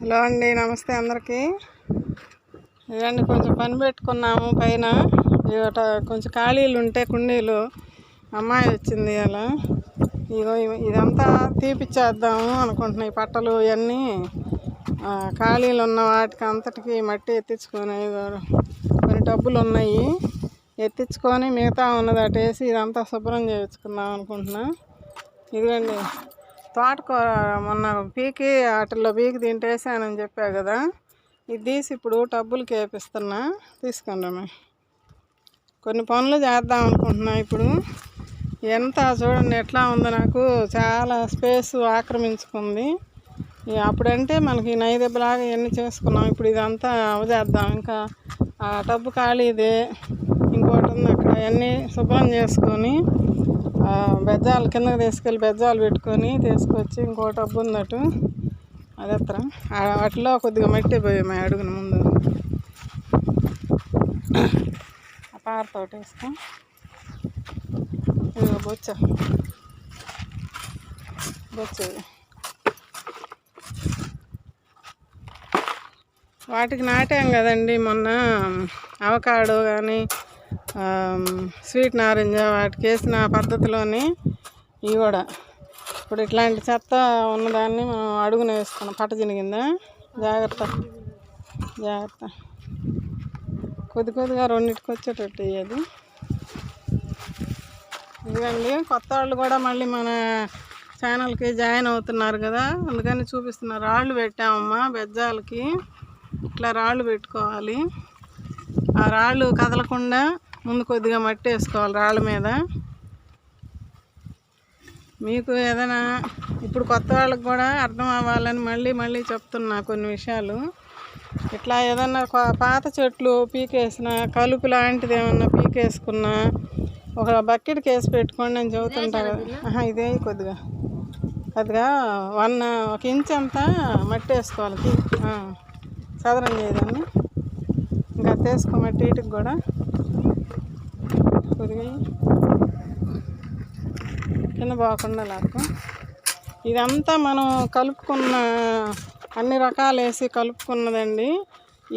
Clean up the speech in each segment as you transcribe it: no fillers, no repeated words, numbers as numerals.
Hello అండి, నమస్తే అందరికీ. ఇదండి కొంచెం పని పెట్టుకున్నాము పైన. కొంచెం ఖాళీలు ఉంటే కుండీలు అమ్మాయి వచ్చింది అలా. ఇగో ఇదంతా తీపిచ్చేద్దాము అనుకుంటున్నాయి. పట్టలు ఇవన్నీ ఖాళీలు ఉన్న వాటికి అంతటికి మట్టి ఎత్తించుకొని కొన్ని టబ్బులు ఉన్నాయి, ఎత్తించుకొని మిగతా ఉన్నది అటేసి ఇదంతా శుభ్రం చేయించుకుందాం అనుకుంటున్నా. ఇదిగండి తోటకూర మొన్న పీకి వాటిల్లో పీకి తింటేసానని చెప్పా కదా, ఇది తీసి ఇప్పుడు టబ్బులకి వేపిస్తున్నా. తీసుకున్నాము. కొన్ని పనులు చేద్దాం అనుకుంటున్నా. ఇప్పుడు ఎంత చూడండి ఎట్లా ఉందో, నాకు చాలా స్పేస్ ఆక్రమించుకుంది. అప్పుడంటే మనకి నైదెబ్బలాగా ఇవన్నీ చేసుకున్నాం. ఇప్పుడు ఇదంతా అవజేద్దాం. ఇంకా ఆ టబ్బు ఖాళీదే ఇంకోటి ఉంది అక్కడ, అవన్నీ శుభ్రం చేసుకొని బెజ్జాలు కిందకి తీసుకెళ్ళి బెజ్జాలు పెట్టుకొని తీసుకొచ్చి ఇంకో టబ్బు ఉందటు అది ఎత్తరా. వాటిలో కొద్దిగా మట్టి పోయాము అడుగున ముందు. ఆ పారతోటి వేస్తాం. ఇదిగో బొచ్చ వాటికి నాటాం కదండి మొన్న అవకాడో కానీ స్వీట్ నారింజ వాటికి వేసిన పద్ధతిలోని ఇవి కూడా ఇప్పుడు ఇట్లాంటి చెత్త ఉన్నదాన్ని మనం అడుగున వేసుకున్నాం. పట్ట చినిగిందా, జాగ్రత్త కొద్దిగా రెండింటికి వచ్చేటట్టు వేయదు. ఇదిగండి కొత్త వాళ్ళు కూడా మళ్ళీ మన ఛానల్కి జాయిన్ అవుతున్నారు కదా, అందుకని చూపిస్తున్నారు. రాళ్ళు పెట్టామమ్మా బెజ్జాలకి. ఇట్లా రాళ్ళు పెట్టుకోవాలి. ఆ రాళ్ళు కదలకుండా ముందు కొద్దిగా మట్టి వేసుకోవాలి రాళ్ళ మీద. మీకు ఏదైనా ఇప్పుడు కొత్త వాళ్ళకి కూడా అర్థం అవ్వాలని మళ్ళీ చెప్తున్నా కొన్ని విషయాలు. ఇట్లా ఏదన్నా పాత చెట్లు పీకేసిన, కలుపు లాంటిది ఏమన్నా పీకేసుకున్నా ఒక బకెట్కి వేసి పెట్టుకోండి అని చెబుతుంటా కదా. ఇదే కొద్దిగా ఒక ఇంచ్ అంతా మట్టి వేసుకోవాలి. సదరం చేయదాన్ని ఇంకా తీసుకో మట్టి ఇటుకు కూడా కొద్దిగా కింద పోకుండా లాక్కో. ఇదంతా మనం కలుపుకున్న అన్ని రకాలు వేసి కలుపుకున్నదండి.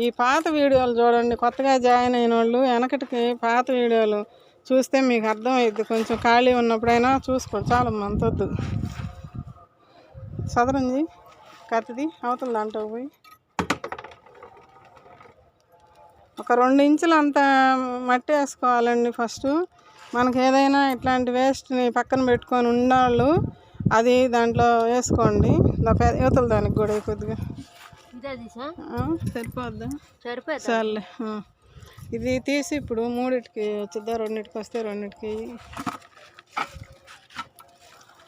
ఈ పాత వీడియోలు చూడండి, కొత్తగా జాయిన్ అయిన వాళ్ళు వెనకటికి పాత వీడియోలు చూస్తే మీకు అర్థమవుద్ది. కొంచెం ఖాళీ ఉన్నప్పుడైనా చూసుకో. చాలా అంతొద్దు. సదరంజీ కత్తిది అవతల దాంట్లో పోయి ఒక 2 ఇంచులు అంత మట్టి వేసుకోవాలండి. ఫస్ట్ మనకి ఏదైనా ఇట్లాంటి వేస్ట్ని పక్కన పెట్టుకొని ఉండాళ్ళు అది దాంట్లో వేసుకోండి. యువతల దానికి కూడా కొద్దిగా సరిపోద్దా? సర్లే. ఇది తీసి ఇప్పుడు 3టికి వచ్చిద్దా, 2టికి వస్తే 2టికి.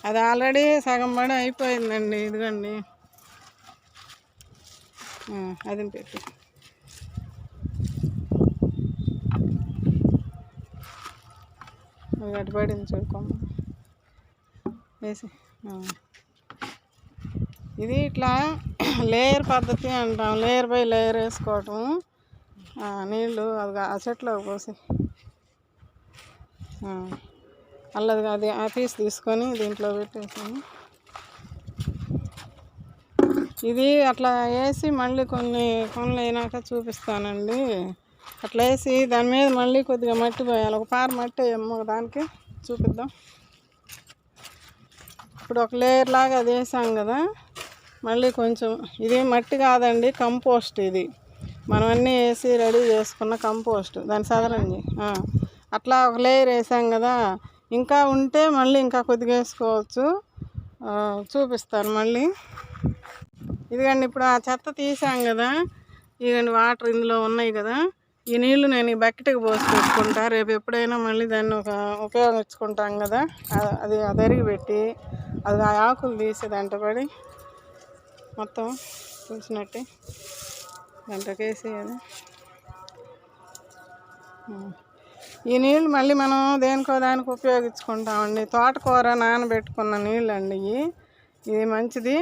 అది ఆల్రెడీ సగం పడి అయిపోయిందండి. ఇదిగండి అది పెట్టి అటు పడింది చూడుకోమ్మ వేసి. ఇది ఇట్లా లేయర్ పద్ధతి అంటాం. లేయర్ బై లేయర్ వేసుకోవటం. నీళ్ళు అది ఆ చెట్లో పోసి అల్లది అది ఆ పీస్ తీసుకొని దీంట్లో పెట్టేసాను. ఇది అట్లా వేసి మళ్ళీ కొన్ని పనులు అయినాక చూపిస్తానండి. అట్లా వేసి దాని మీద మళ్ళీ కొద్దిగా మట్టి పోయాలి. ఒక పార మట్టి వేయమ్మ దానికి చూపిద్దాం. ఇప్పుడు ఒక లేయర్ లాగా అది వేసాం కదా, మళ్ళీ కొంచెం ఇది మట్టి కాదండి, కంపోస్ట్. ఇది మనం అన్నీ వేసి రెడీ చేసుకున్న కంపోస్ట్. దాని సదరండి. అట్లా ఒక లేయర్ వేసాం కదా, ఇంకా ఉంటే మళ్ళీ ఇంకా కొద్దిగా వేసుకోవచ్చు. చూపిస్తాను మళ్ళీ. ఇదిగండి ఇప్పుడు ఆ చెత్త తీసాం కదా, ఇదిగండి వాటర్ ఇందులో ఉన్నాయి కదా. ఈ నీళ్లు నేను ఈ బకెట్కి పోసి పెట్టుకుంటా. రేపు ఎప్పుడైనా మళ్ళీ దాన్ని ఉపయోగించుకుంటాం కదా, అది అదరిగి పెట్టి అది ఆ ఆకులు తీసి దాంట్లో పడి మొత్తం చూసినట్టే దాంట్లోకి వేసేయాలి. ఈ నీళ్ళు మళ్ళీ మనం దేనికో దానికి ఉపయోగించుకుంటామండి. తోటకూర నానబెట్టుకున్న నీళ్ళు అండి ఇది మంచిది.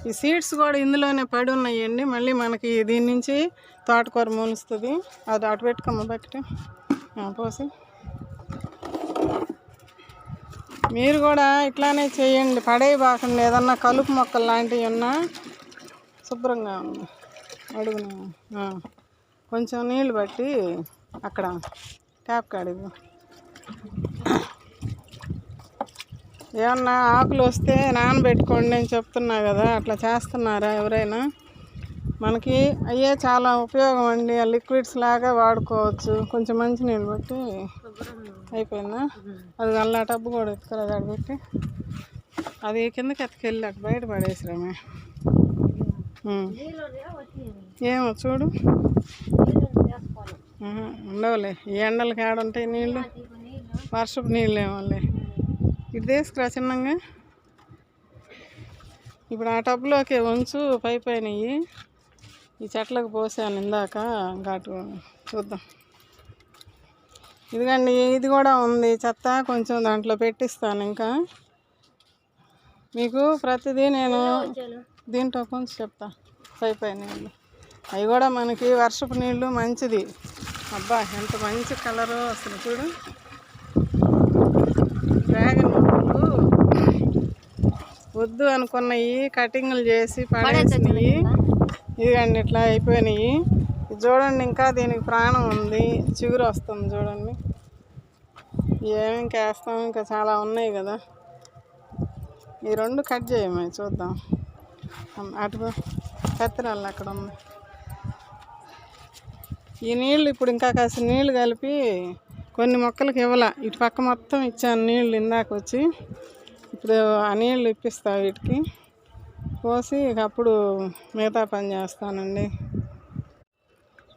ఈ సీడ్స్ కూడా ఇందులోనే పడి ఉన్నాయండి. మళ్ళీ మనకి దీని నుంచి తోటకూర మొలుస్తుంది. అది అటు పెట్టుకోమ్మ బకెట్ పోసి. మీరు కూడా ఇట్లానే చేయండి, పడేయబాకండి. ఏదన్నా కలుపు మొక్కలు లాంటివి ఉన్నా శుభ్రంగా ఉంది అడుగున. కొంచెం నీళ్ళు పట్టి అక్కడ ట్యాప్ కాడికి ఏమన్నా ఆకులు వస్తే నానబెట్టుకోండి అని చెప్తున్నా కదా, అట్లా చేస్తున్నారా ఎవరైనా? మనకి అయ్యే చాలా ఉపయోగం అండి. ఆ లిక్విడ్స్ లాగా వాడుకోవచ్చు. కొంచెం మంచి నీళ్ళు బట్టి అయిపోయిందా? అది అలా టబ్బు కూడా ఎత్తుకరా దాడి పెట్టి అది కిందకి ఎత్తుకెళ్ళి అటు బయట పడేసిరామే. ఏమో చూడు, ఉండవులే. ఈ ఎండలకి ఆడుంటాయి నీళ్ళు, వర్షపు నీళ్ళు ఏమోలే. ఇది తీసుకురా చిన్నంగా. ఇప్పుడు ఆ టబ్లోకి ఉంచు. పైనవి ఈ చెట్లకు పోసాను ఇందాక, ఘాటు చూద్దాం. ఇదిగండి, ఇది కూడా ఉంది చెత్త, కొంచెం దాంట్లో పెట్టిస్తాను. ఇంకా మీకు ప్రతిదీ నేను దీంట్లో కొంచెం చెప్తా. పైన నీళ్ళు అవి కూడా మనకి వర్షపు నీళ్ళు మంచిది. అబ్బా ఎంత మంచి కలరు అసలు చూడు. డ్రాగన్ మొక్కలు వద్దు అనుకున్నవి కటింగ్లు చేసి పడేసినవి ఇదిగండి ఇట్లా అయిపోయినాయి. చూడండి, ఇంకా దీనికి ప్రాణం ఉంది, చిగురు వస్తుంది చూడండి. ఏమేం వేస్తాం, ఇంకా చాలా ఉన్నాయి కదా. ఈ రెండు కట్ చేయమే చూద్దాం. అటు కత్తిరాళ్ళు అక్కడ ఉంది. ఈ నీళ్ళు ఇప్పుడు ఇంకా కాస్త నీళ్ళు కలిపి కొన్ని మొక్కలకి ఇవ్వాల. ఇటు పక్క మొత్తం ఇచ్చాను నీళ్ళు ఇందాక వచ్చి. ఇప్పుడు ఆ నీళ్ళు ఇప్పిస్తా వీటికి పోసి, అప్పుడు మిగతా పని చేస్తానండి.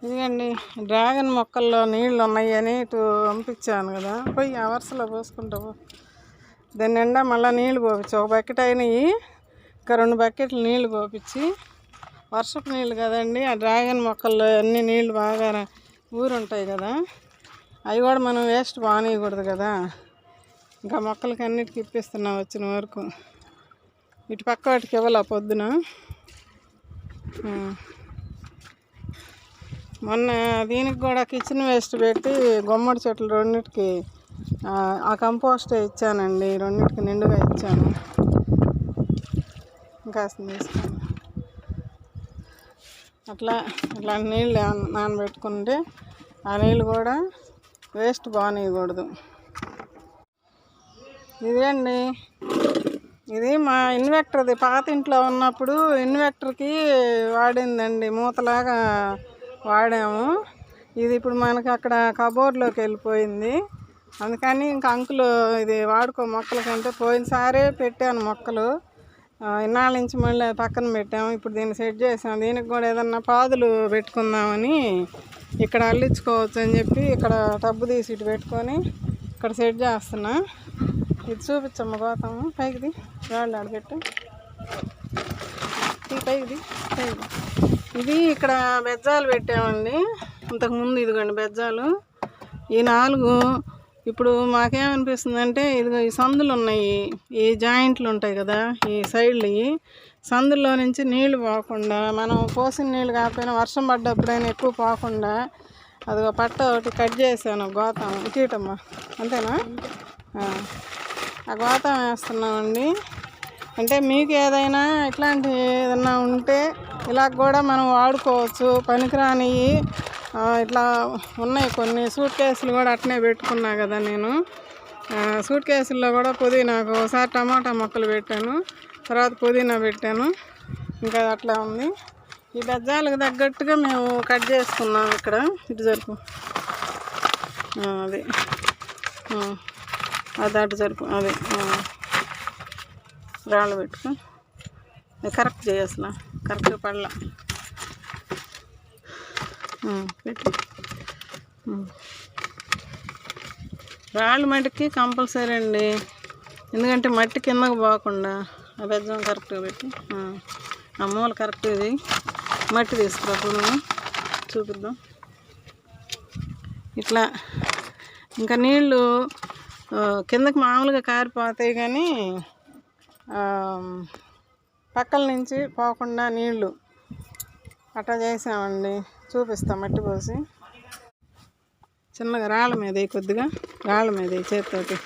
ఇదిగండి, డ్రాగన్ మొక్కల్లో నీళ్ళు ఉన్నాయని ఇటు పంపించాను కదా, పోయి ఆ వరుసలో పోసుకుంటావు. దాని నిండా మళ్ళీ నీళ్ళు పోపించి ఒక బకెట్ అయినాయి, ఇంకా 2 బకెట్లు నీళ్ళు పోపించి. వర్షపు నీళ్ళు కదండి, ఆ డ్రాగన్ మొక్కల్లో అన్ని నీళ్ళు బాగా ఊరుంటాయి కదా, అవి కూడా మనం వేస్ట్ బాగానేయకూడదు కదా. ఇంకా మొక్కలకి అన్నిటికి ఇప్పిస్తున్నా వచ్చిన వరకు. ఇటు పక్క వాటికి ఇవ్వాల పొద్దున. మొన్న దీనికి కూడా కిచెన్ వేస్ట్ పెట్టి గుమ్మడి చెట్లు రెండింటికి ఆ కంపోస్టే ఇచ్చానండి. రెండింటికి నిండుగా ఇచ్చాను. ఇంకా తీసుకోండి. అట్లా నీళ్ళు నానబెట్టుకుంటే ఆ నీళ్ళు కూడా వేస్ట్ బాగానేయకూడదు. ఇదండి, ఇది మా ఇన్వర్టర్ది. పాత ఇంట్లో ఉన్నప్పుడు ఇన్వర్టర్కి వాడిందండి, మూతలాగా వాడాము. ఇది ఇప్పుడు మనకి అక్కడ కబోర్డ్లోకి వెళ్ళిపోయింది. అందుకని ఇంకా అంకులు ఇది వాడుకో మొక్కల కంటే. పోయినసారే పెట్టాను మొక్కలు, ఇన్నాళ్ళ నుంచి మళ్ళీ పక్కన పెట్టాము. ఇప్పుడు దీన్ని సెట్ చేసాం. దీనికి కూడా ఏదన్నా పాదులు పెట్టుకుందామని ఇక్కడ అల్లించుకోవచ్చు అని చెప్పి ఇక్కడ టబ్బు తీసి ఇటు పెట్టుకొని ఇక్కడ సెట్ చేస్తున్నా. ఇది చూపించమ్మ గోతాము. పైకిది రాళ్ళు ఆడబెట్టు, పైకిది. ఇది ఇక్కడ బెజ్జాలు పెట్టామండి ఇంతకుముందు. ఇదిగోండి బెజ్జాలు. ఈ 4 ఇప్పుడు మాకేమనిపిస్తుంది అంటే, ఇదిగో ఈ సందులు ఉన్నాయి, ఈ జాయింట్లు ఉంటాయి కదా ఈ సైడ్లు, ఈ సందుల్లో నుంచి నీళ్లు పోకుండా, మనం పోసిన నీళ్ళు కాకపోయినా వర్షం పడ్డప్పుడైనా ఎక్కువ పోకుండా అదిగో పట్ట ఒకటి కట్ చేశాను. గోతం ఇటీటమ్మా, అంతేనా? ఆ గోతం వేస్తున్నామండి. అంటే మీకు ఏదైనా ఇట్లాంటి ఏదైనా ఉంటే ఇలా కూడా మనం వాడుకోవచ్చు. పనికిరాని ఇట్లా ఉన్నాయి కొన్ని సూట్ కేసులు కూడా అట్నే పెట్టుకున్నా కదా నేను. సూట్ కేసుల్లో కూడా పుదీనాకు ఒకసారి టమాటా మొక్కలు పెట్టాను, తర్వాత పుదీనా పెట్టాను. ఇంకా అట్లా ఉంది. ఈ బెజ్జాలకు తగ్గట్టుగా మేము కట్ చేసుకున్నాం. ఇక్కడ ఇటు జరుపు, అది అది అటు జరుపు, అది రాళ్ళు పెట్టుకో. కరెక్ట్ చేయాల్సిన కరెక్ట్గా పడలా పెట్టి. రాళ్ళు మట్టికి కంపల్సరీ అండి, ఎందుకంటే మట్టి కిందకు పోకుండా. ఆ బెజ్జం కరెక్ట్గా పెట్టి ఆ మూల కరెక్ట్. ఇది మట్టి తీసుకున్నప్పుడు చూపిద్దాం. ఇట్లా ఇంకా నీళ్ళు కిందకి మామూలుగా కారిపోతాయి, కానీ పక్కల నుంచి పోకుండా నీళ్ళు అట్లా చేసామండి. చూపిస్తాం మట్టి పోసి. చిన్నగా రాళ్ళ మీద కొద్దిగా రాళ్ళ మీద చేతితోటి.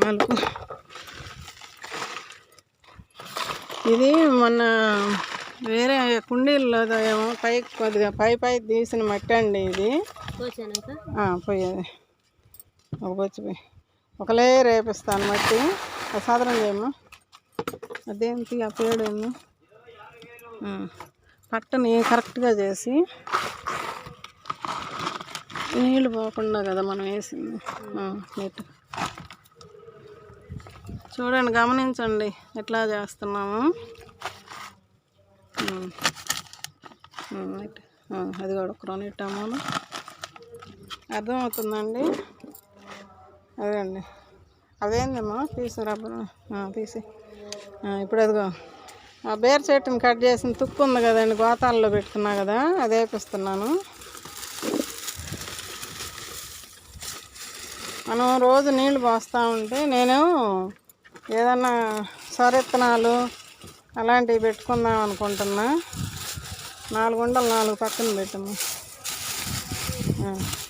నలుపు. ఇది మొన్న వేరే కుండీల్లో ఏమో పైకి కొద్దిగా పై తీసిన మట్టి అండి ఇది. పోయేది ఒక వచ్చిపోయి ఒక లేయర్ వేపిస్తాను మట్టి. సాధారణ చేయమ్మా. అదేంటి ఆ పేడేమో పట్టని కరెక్ట్గా చేసి నీళ్ళు పోకుండా కదా మనం వేసింది. నీట్ చూడండి, గమనించండి ఎట్లా చేస్తున్నాము. అది కూడా ఒక రెండు టమాలు అర్థమవుతుందండి. అదేండి అదేందమ్మా తీసి రబ్బరు తీసి. ఇప్పుడు అదిగో ఆ బేర్ చెట్టుని కట్ చేసిన తుక్కు ఉంది కదండి, గోతాల్లో పెట్టుకున్నా కదా, అది వేపిస్తున్నాను. మనం రోజు నీళ్ళు పోస్తూ ఉంటే నేను ఏదన్నా సొరెత్తనాలు అలాంటివి పెట్టుకుందాం అనుకుంటున్నా. 4 గుంటలు 4 పక్కన పెట్టము.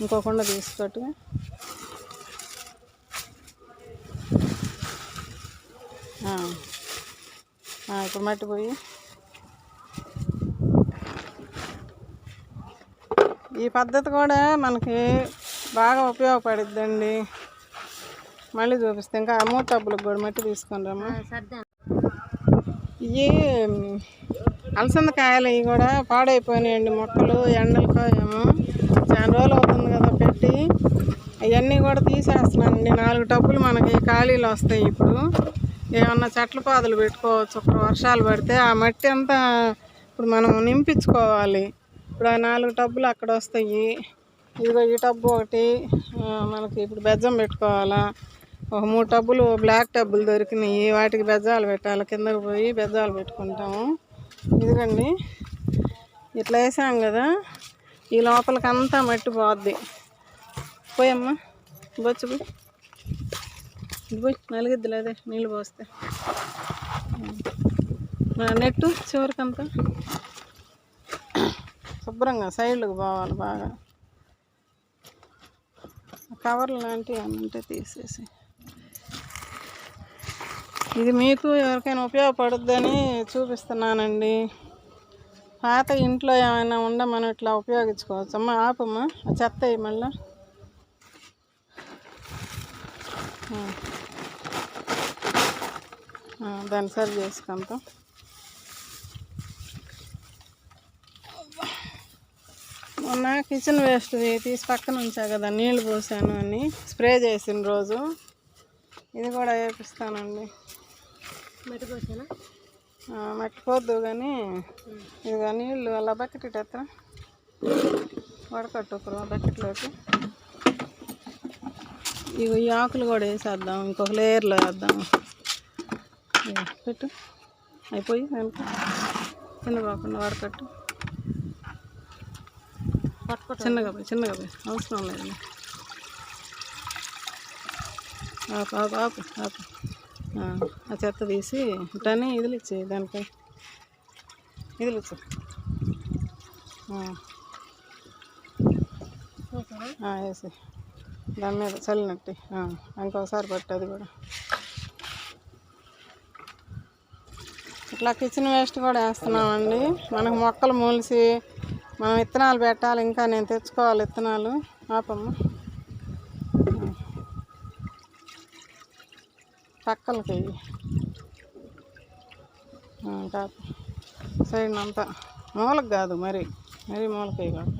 ఇంకో కుండ తీసుకొట్టుగా. ఇప్పుడు మట్టి పోయి ఈ పద్ధతి కూడా మనకి బాగా ఉపయోగపడుద్దండి. మళ్ళీ చూపిస్తే ఇంకా 3 టబ్బులకు కూడా మట్టి తీసుకొని రమ్మా. ఇవి అలసందకాయలు ఇవి కూడా పాడైపోయినాయండి మొక్కలు. ఎండలకో ఏమో చాలా రోజులు అవుతుంది కదా పెట్టి. అవన్నీ కూడా తీసేస్తున్నానండి. 4 టబ్బులు మనకి ఖాళీలు వస్తాయి. ఇప్పుడు ఏమన్నా చెట్ల పాదులు పెట్టుకోవచ్చు. ఒక వర్షాలు పడితే ఆ మట్టి అంతా ఇప్పుడు మనం నింపించుకోవాలి. ఇప్పుడు ఆ 4 టబ్బులు అక్కడ వస్తాయి. ఇదిగో ఈ టబ్బు ఒకటి మనకి ఇప్పుడు బెజ్జం పెట్టుకోవాలా. ఒక 3 టబ్బులు బ్లాక్ టబ్బులు దొరికినాయి. వాటికి బెజ్జాలు పెట్టాలి. కిందకి పోయి బెజ్జాలు పెట్టుకుంటాము. ఇదిగండి ఇట్లా వేసాం కదా, ఈ లోపలికంతా మట్టి పోద్ది. పోయమ్మా బొచ్చు పోయి. ఇది పోయి నలిగిద్దిలే అదే నీళ్ళు పోస్తే. నెట్టు చివరికంతా శుభ్రంగా సైడ్లకు పోవాలి బాగా. కవర్లు లాంటివి అన్నంటే తీసేసి. ఇది మీకు ఎవరికైనా ఉపయోగపడుద్దని చూపిస్తున్నానండి. పాత ఇంట్లో ఏమైనా ఉండ మనం ఇట్లా ఉపయోగించుకోవచ్చు. అమ్మ ఆపమ్మా, చెత్త మళ్ళీ. దాన్ని సరి చేసుకుంటాం. మొన్న కిచెన్ వేస్ట్ తీసి పక్కన ఉంచా కదా, నీళ్ళు పోసాను అని స్ప్రే చేసిన రోజు ఇది కూడా వేపిస్తానండి. మట్టి పోసానా? మట్టి పోద్దు కానీ ఇదిగా నీళ్ళు అలా బకెట్ ఎత్తా వడకట్టు ఒక బకెట్లోకి. ఇవి ఈ ఆకులు కూడా వేసేద్దాం. ఇంకొక లేయర్లో వేద్దాం. పెట్టు అయిపోయి వెనక కింద పోకుండా వడకట్టు. చిన్నగా పోయి అవసరం లేదు. ఆపు ఆపు ఆపు ఆపు. ఆ చెత్త తీసి ఇట్లానే ఇదిలిచ్చి దానిపై ఇదిలిచ్చు. వేసి దాని మీద చల్లినట్టు ఇంకొకసారి పట్టు. అది కూడా ఇట్లా కిచెన్ వేస్ట్ కూడా వేస్తున్నామండి. మనకు మొక్కలు మొలిసి మనం విత్తనాలు పెట్టాలి. ఇంకా నేను తెచ్చుకోవాలి విత్తనాలు. ఆపమ్మ పక్కలకి కాపు సైడ్ అంతా మూలకు కాదు, మరీ మూలకి కాదు,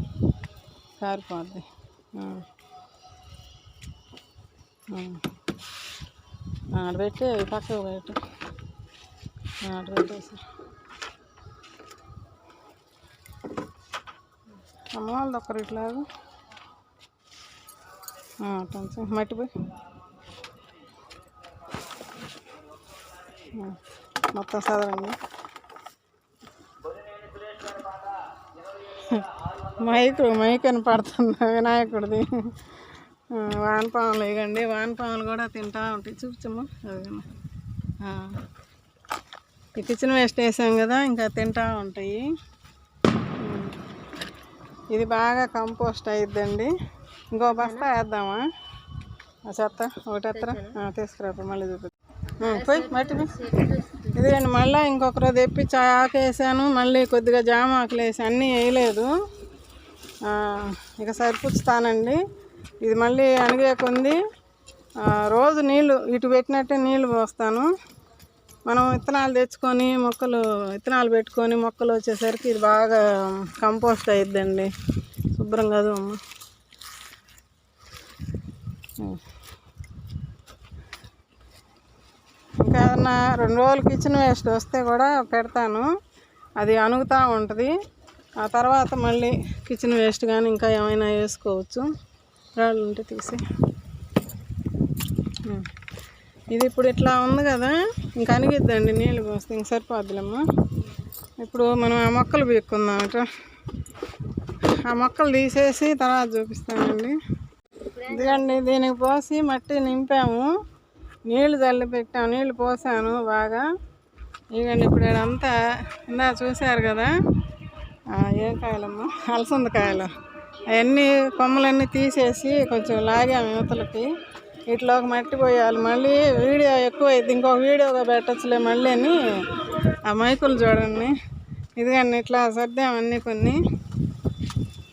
కారిపోద్ది. అటు పెట్టి పక్కకు పెట్టి అటు పెట్టేసి అమ్మవాళ్ళది ఒక్కరు ఇట్లాగా కొంచెం మట్టిపోయి మొత్తం సదరంగా. మైక్ అని పడుతుంది వినాయకుడిది. వానపాములు ఇవ్వండి. వానపాములు కూడా తింటా ఉంటాయి. చూపించమ్మా. అదిగమ్మా ఈ కిచెన్ వేస్ట్ వేసాం కదా, ఇంకా తింటూ ఉంటాయి. ఇది బాగా కంపోస్ట్ అయిద్దండి. ఇంకో బస్తా వేద్దామా? ఆ చెత్త ఒకటి ఎత్తరా తీసుకురా మళ్ళీ పోయి మట్టి ఇదిగండి. మళ్ళీ ఇంకొక రోజు తెప్పించి ఆకు వేసాను, మళ్ళీ కొద్దిగా జామ ఆకులు వేసి అన్నీ వేయలేదు. ఇక సరిపుచ్చుతానండి. ఇది మళ్ళీ అణిగే కొంది రోజు నీళ్ళు ఇటు పెట్టినట్టే నీళ్ళు పోస్తాను. మనం విత్తనాలు తెచ్చుకొని విత్తనాలు పెట్టుకొని మొక్కలు వచ్చేసరికి ఇది బాగా కంపోస్ట్ అయిద్దండి. శుభ్రం కాదు అమ్మ. ఇంకా ఏదన్నా 2 రోజులు కిచెన్ వేస్ట్ వస్తే కూడా పెడతాను, అది అణుగుతూ ఉంటుంది. ఆ తర్వాత మళ్ళీ కిచెన్ వేస్ట్ కానీ ఇంకా ఏమైనా వేసుకోవచ్చు. రాళ్ళు ఉంటే తీసి ఇది ఇప్పుడు ఇట్లా ఉంది కదా, ఇంకా అణిగిద్దండి నీళ్ళు పోస్తే ఇంక సరిపోద్దులమ్మ. ఇప్పుడు మనం ఆ మొక్కలు పీక్కుందామట. ఆ మొక్కలు తీసేసి తర్వాత చూపిస్తానండి. ఇదిగండి, దీనికి పోసి మట్టి నింపాము, నీళ్లు చల్లి పెట్టాము, నీళ్ళు పోసాను బాగా. ఇదిగండి ఇప్పుడు ఇదంతా ఇందా చూశారు కదా, ఏం కాయలమ్మా, అలసంద కాయలు. అవన్నీ కొమ్మలన్నీ తీసేసి కొంచెం లాగాము యువతలకి. వీటిలోకి మట్టి పోయాలి. మళ్ళీ వీడియో ఎక్కువ అయింది, ఇంకొక వీడియోగా పెట్టచ్చులే మళ్ళీ అని ఆ మైకులు చూడండి. ఇదిగండి ఇట్లా సర్దామన్నీ కొన్ని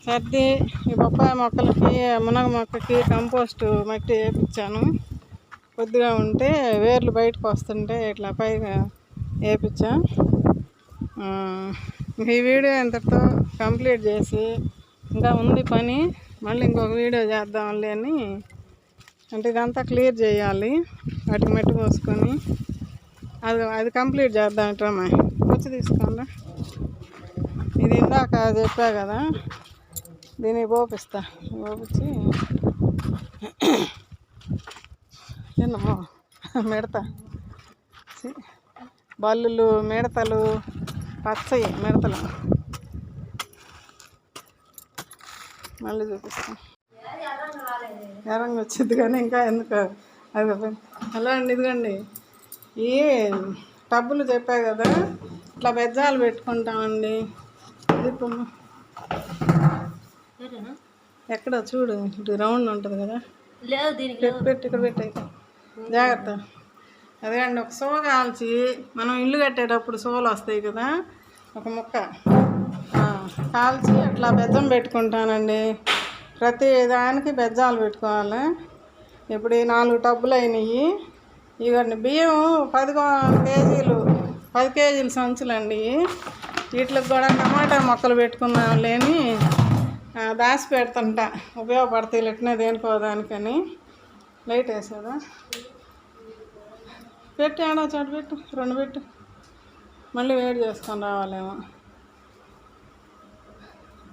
సర్ది ఈ బొప్పాయి మొక్కలకి మునగ మొక్కకి కంపోస్ట్ మట్టి వేయించాను. కొద్దిగా ఉంటే వేర్లు బయటకు వస్తుంటే ఇట్లా పైగా వేయించా. ఈ వీడియో ఎంతతో కంప్లీట్ చేసి ఇంకా ఉంది పని, మళ్ళీ ఇంకొక వీడియో చేద్దాంలే అని. అంటే ఇదంతా క్లియర్ చేయాలి, వాటికి మట్టి పోసుకొని అది కంప్లీట్ చేద్దామంటమ్మా. వచ్చి తీసుకోండి. ఇది ఇందాక చెప్పా కదా, దీనికి పోపిస్తా. పోపించి తిన్నమ్మా మిడత బల్లులు, మిడతలు, పచ్చయి మిడతలు మళ్ళీ చూపిస్తాం. ఎరంగా వచ్చింది కానీ ఇంకా ఎందుకు అది. హలో అండి, ఇదిగండి ఈ టబ్బులు చెప్పా కదా, ఇట్లా బెజ్జాలు పెట్టుకుంటామండి. దీపమ్మ ఎక్కడ చూడు, ఇటు రౌండ్ ఉంటుంది కదా, పెట్టి ఇక్కడ పెట్టాయి జాగ్రత్త. అదే అండి, ఒక సో కాల్చి మనం ఇల్లు కట్టేటప్పుడు సోలు వస్తాయి కదా, ఒక ముక్క కాల్చి అట్లా బెజ్జం పెట్టుకుంటానండి. ప్రతి దానికి బెజ్జాలు పెట్టుకోవాలి. ఇప్పుడు ఈ 4 టబ్బులు అయినాయి. ఇవన్నీ బియ్యం 10 కేజీలు సంచులండి. వీటికి కూడా టమాటా మొక్కలు పెట్టుకున్నాం లేని దాచి పెడుతుంటా, ఉపయోగపడతాయి ఇట్నే దేనికోదానికని. లైట్ వేసేదా పెట్టి ఆడో చోటు పెట్టు, 2 పెట్టు, మళ్ళీ వేడి చేసుకొని రావాలేమో.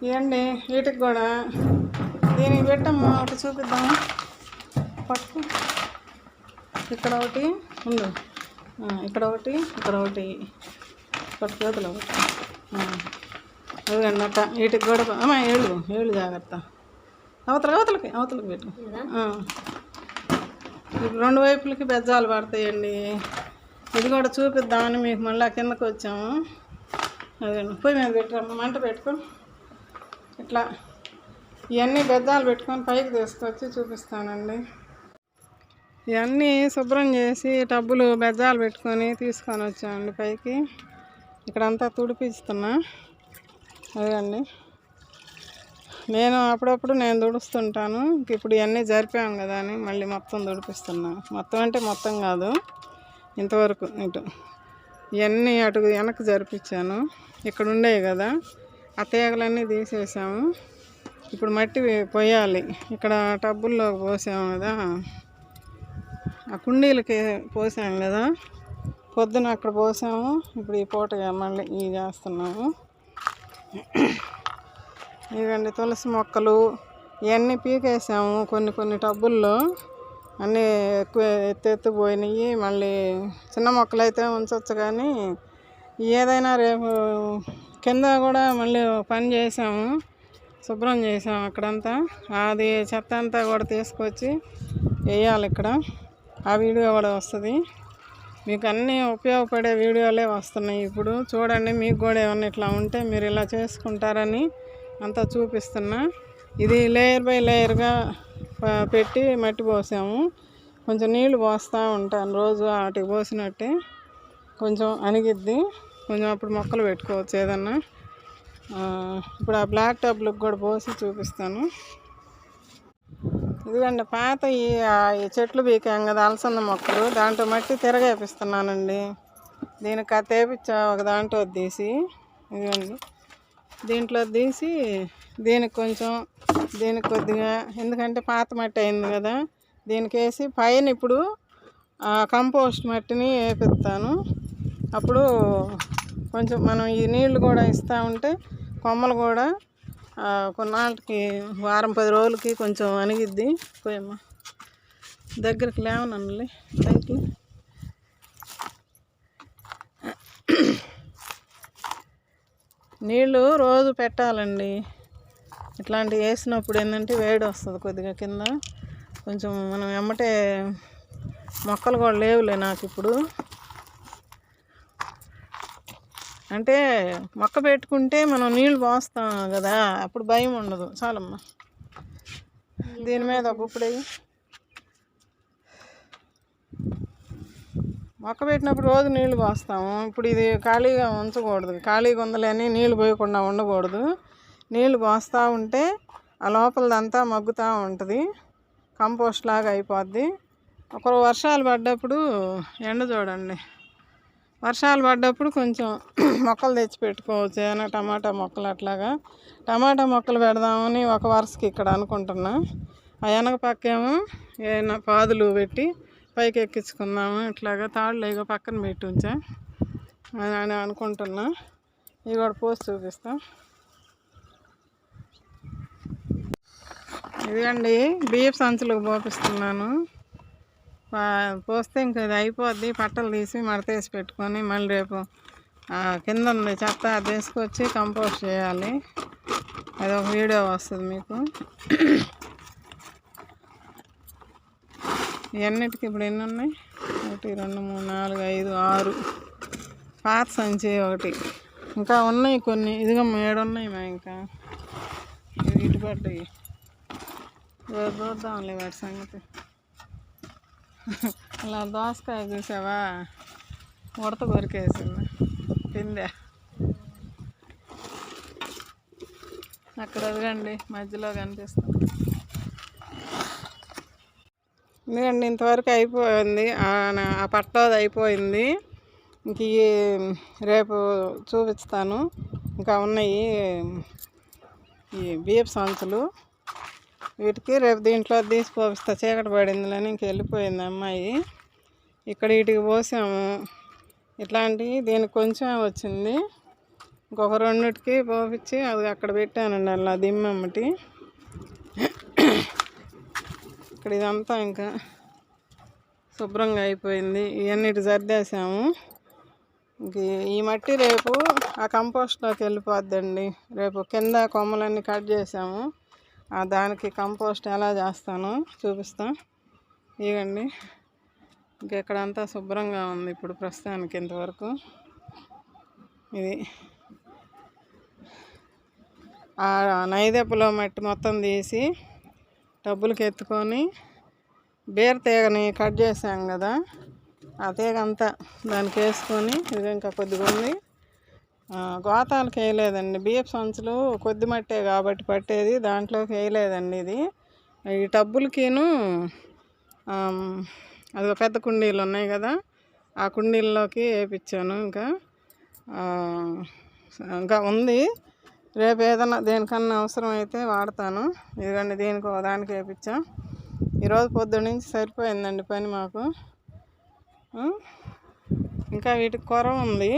ఇవన్నీ వీటికి కూడా దీనికి పెట్టమ్మా, ఒకటి చూపిద్దాము. పట్టు, ఇక్కడ ఒకటి ఉండు, ఇక్కడ ఒకటి, ఇక్కడ ఒకటి, పట్టు చేతులు ఒకటి. అదిగండి అట్ట వీటికి కూడా అమ్మా. ఏళ్ళు జాగ్రత్త. అవతలకి పెట్టు. ఇప్పుడు 2 వైపులకి బెజ్జాలు పడతాయండి. ఇది కూడా చూపిద్దామని మీకు మళ్ళీ కిందకు వచ్చాము. అదండి, పొయ్యి మీద పెట్టాము, మంట పెట్టుకో. ఇట్లా ఇవన్నీ బెజ్జాలు పెట్టుకొని పైకి తీసుకొచ్చి చూపిస్తానండి. ఇవన్నీ శుభ్రం చేసి టబ్బులు బెజ్జాలు పెట్టుకొని తీసుకొని వచ్చామండి పైకి. ఇక్కడంతా తుడిపిస్తున్నా. అదండి, నేను అప్పుడప్పుడు తుడుస్తుంటాను. ఇప్పుడు ఇవన్నీ జరిపాం కదా అని మళ్ళీ మొత్తం తుడిపిస్తున్నా. మొత్తం అంటే మొత్తం కాదు, ఇంతవరకు ఇటు ఇవన్నీ అటు వెనక్కి జరిపించాను. ఇక్కడ ఉండేవి కదా, ఆ తీగలన్నీ తీసేసాము. ఇప్పుడు మట్టి పోయాలి. ఇక్కడ టబ్బుల్లోకి పోసాము కదా, ఆ కుండీలకి పోసాము కదా, పొద్దున అక్కడ పోసాము. ఇప్పుడు ఈ పూట మళ్ళీ ఇవి చేస్తున్నాము. ఇవండి తులసి మొక్కలు ఇవన్నీ పీకేసాము. కొన్ని టబ్బుల్లో అన్నీ ఎక్కువ ఎత్తుపోయినాయి. మళ్ళీ చిన్న మొక్కలు అయితే ఉంచవచ్చు, కానీ ఏదైనా రేపు కింద కూడా మళ్ళీ పని చేసాము, శుభ్రం చేసాము అక్కడంతా. అది చెత్త అంతా కూడా తీసుకొచ్చి వేయాలి ఇక్కడ. ఆ వీడియో కూడా వస్తుంది మీకు. అన్నీ ఉపయోగపడే వీడియోలే వస్తున్నాయి ఇప్పుడు. చూడండి, మీకు కూడా ఏమన్నా ఇట్లా ఉంటే మీరు ఇలా చేసుకుంటారని అంతా చూపిస్తున్నా. ఇది లేయర్ బై లేయర్గా పెట్టి మట్టి పోసాము. కొంచెం నీళ్లు పోస్తూ ఉంటాను రోజు, వాటికి పోసినట్టే కొంచెం అణిగిద్ది. కొంచెం అప్పుడు మొక్కలు పెట్టుకోవచ్చు ఏదన్నా. ఇప్పుడు ఆ బ్లాక్ టబ్లకు కూడా పోసి చూపిస్తాను. ఇదిగండి పాత ఈ చెట్లు బీకాం కదా అలసంద మొక్కలు, దాంట్లో మట్టి తిరగేపిస్తున్నానండి. దీనికి అది తేపిచ్చా ఒక దాంట్లో తీసి, ఇదిగండి దీంట్లో తీసి దీనికి కొంచెం దీనికి కొద్దిగా, ఎందుకంటే పాత మట్టి అయింది కదా, దీనికి వేసి పైన ఇప్పుడు కంపోస్ట్ మట్టిని వేపిస్తాను. అప్పుడు కొంచెం మనం ఈ నీళ్లు కూడా ఇస్తూ ఉంటే కొమ్మలు కూడా కొన్నాళ్ళకి వారం 10 రోజులకి కొంచెం అణిగిద్ది. పోయమ్మ దగ్గరికి లేవనండి పైకి. నీళ్ళు రోజు పెట్టాలండి. ఇట్లాంటివి వేసినప్పుడు ఏంటంటే వేడి వస్తుంది కొద్దిగా కింద. కొంచెం మనం ఎమ్మటే మొక్కలు కూడా లేవులే నాకు ఇప్పుడు. అంటే మొక్క పెట్టుకుంటే మనం నీళ్ళు పోస్తాం కదా, అప్పుడు భయం ఉండదు. చాలమ్మా దీని మీద ఒక గుప్పుడు మొక్క పెట్టినప్పుడు రోజు నీళ్లు పోస్తాము. ఇప్పుడు ఇది ఖాళీగా ఉంచకూడదు, ఖాళీగా ఉందలేని నీళ్ళు పోయకుండా ఉండకూడదు. నీళ్ళు పోస్తూ ఉంటే ఆ లోపలదంతా మగ్గుతూ ఉంటుంది, కంపోస్ట్ లాగా అయిపోద్ది. ఒకరు వర్షాలు పడ్డప్పుడు ఎండ చూడండి, వర్షాలు పడ్డప్పుడు కొంచెం మొక్కలు తెచ్చి పెట్టుకోవచ్చు. ఏమైనా టమాటా మొక్కలు అట్లాగా. టమాటా మొక్కలు పెడదామని ఒక వరుసకి ఇక్కడ అనుకుంటున్నా. ఆ వెనక పక్కేమో ఏమైనా పాదులు పెట్టి పైకి ఎక్కించుకుందాము. ఇట్లాగా తాళ్ళు ఇగో పక్కన పెట్టి ఉంచా అని అనుకుంటున్నా. ఇవి కూడా పోసి చూపిస్తా. ఇదిగండి బియ్యపు సంచులకు పోపిస్తున్నాను. పోస్తే ఇంక ఇది అయిపోద్ది. పట్టలు తీసి మడతేసి పెట్టుకొని మళ్ళీ రేపు కింద ఉంది చెత్త అది తీసుకొచ్చి కంపోస్ట్ చేయాలి. అది ఒక వీడియో వస్తుంది మీకు. ఇవన్నిటికి ఇప్పుడు ఎన్ని ఉన్నాయి? 1 2 3 4 5 6 పాత సంచి ఒకటి, ఇంకా ఉన్నాయి కొన్ని. ఇదిగో 7 ఉన్నాయి మా, ఇంకా ఇటు పడ్డాయి. చూద్దాంలే వాటి సంగతి. అలా దోసకాయ చూసావా, ఉడత కొరికేసింది, పిందె అక్కడ అదిగండి మధ్యలో కనిపిస్తుంది. ఎందుకండి ఇంతవరకు అయిపోయింది, ఆ పట్టోది అయిపోయింది. ఇంక రేపు చూపిస్తాను. ఇంకా ఉన్నాయి ఈ బియ్యపు సంచులు, వీటికి రేపు దీంట్లో తీసి పోపిస్తా. చీకటి పడిందిలని ఇంక వెళ్ళిపోయింది అమ్మాయి. ఇక్కడ వీటికి పోసాము ఇట్లాంటివి. దీనికి కొంచెం వచ్చింది, ఇంకొక 2కి పోపించి అది అక్కడ పెట్టానండి. అలా దిమ్మమ్మటి ఇక్కడ ఇదంతా ఇంకా శుభ్రంగా అయిపోయింది. ఇవన్నిటి సర్దేశాము. ఇంక ఈ మట్టి రేపు ఆ కంపోస్ట్లోకి వెళ్ళిపోద్దండి. రేపు కింద కొమ్మలన్నీ కట్ చేసాము, దానికి కంపోస్ట్ ఎలా చేస్తానో చూపిస్తా. ఇవ్వండి ఇంకెక్కడంతా శుభ్రంగా ఉంది ఇప్పుడు ప్రస్తుతానికి ఇంతవరకు. ఇది ఆ నైదెప్పలో మట్టి మొత్తం తీసి టబ్బులకి ఎత్తుకొని బీర తీగని కట్ చేసాం కదా, ఆ తీగ అంతా దానికి వేసుకొని, ఇది ఇంకా కొద్దిగా ఉంది. గోతాలకు వేయలేదండి, బియ్యపు సంచులు కొద్ది మట్టే కాబట్టి పట్టేది, దాంట్లోకి వేయలేదండి. ఇది ఈ టబ్బులకిను అది పెద్ద కుండీలు ఉన్నాయి కదా, ఆ కుండీల్లోకి వేయించాను. ఇంకా ఉంది, రేపు ఏదైనా దేనికన్నా అవసరం అయితే వాడతాను. ఇదిగండి దీనికి దానికి వేయించా. ఈరోజు పొద్దున్న నుంచి సరిపోయిందండి పని మాకు. ఇంకా వీటికి కొర ఉంది,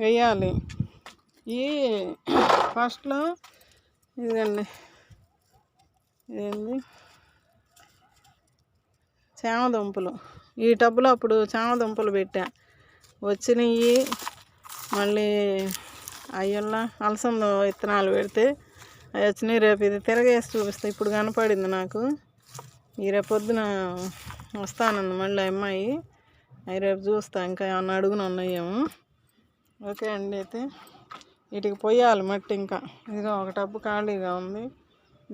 వేయాలి. ఈ ఫస్ట్లో ఇదిగండి ఏంది చామదుంపలు, ఈ టబ్బులో అప్పుడు చామదుంపలు పెట్టా, వచ్చినాయి. మళ్ళీ అయ్యల్లా అలసంద విత్తనాలు పెడితే అవి వచ్చినాయి. రేపు ఇది తిరగేసి చూపిస్తాయి. ఇప్పుడు కనపడింది నాకు. ఈ రేపు పొద్దున వస్తానంది మళ్ళీ అమ్మాయి, అవి రేపు చూస్తా. ఇంకా ఏమన్నా అడుగున ఉన్నాయేమో. ఓకే అండి, అయితే వీటికి పొయ్యాలి మట్టి. ఇంకా ఇదిగో ఒక టబ్బు ఖాళీగా ఉంది,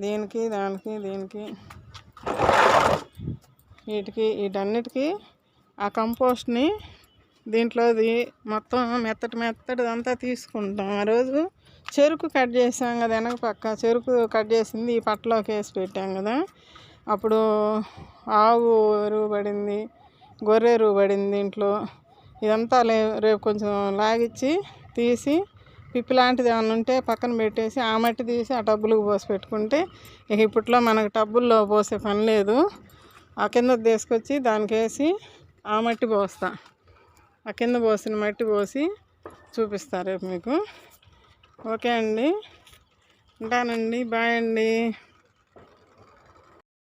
దీనికి దానికి దీనికి వీటన్నిటికీ ఆ కంపోస్ట్ని దీంట్లోది మొత్తం మెత్తటి అంతా తీసుకుంటాం. ఆ రోజు చెరుకు కట్ చేసాం కదా, వెనక పక్క చెరుకు కట్ చేసింది ఈ పట్టలోకి వేసి పెట్టాం కదా, అప్పుడు ఆవు ఎరువు పడింది, గొర్రె ఎరువు పడింది దీంట్లో. ఇదంతా రేపు కొంచెం లాగిచ్చి తీసి పిప్పి లాంటిది ఏమైనా ఉంటే పక్కన పెట్టేసి ఆ మట్టి తీసి ఆ టబ్బులకు పోసి పెట్టుకుంటే ఇక ఇప్పట్లో మనకు టబ్బుల్లో పోసే పని లేదు. ఆ కింద తీసుకొచ్చి దానికి వేసి ఆ మట్టి పోస్తా. ఆ కింద పోసిన మట్టి పోసి చూపిస్తా రేపు మీకు. ఓకే అండి, ఉంటానండి, బాయ్ అండి.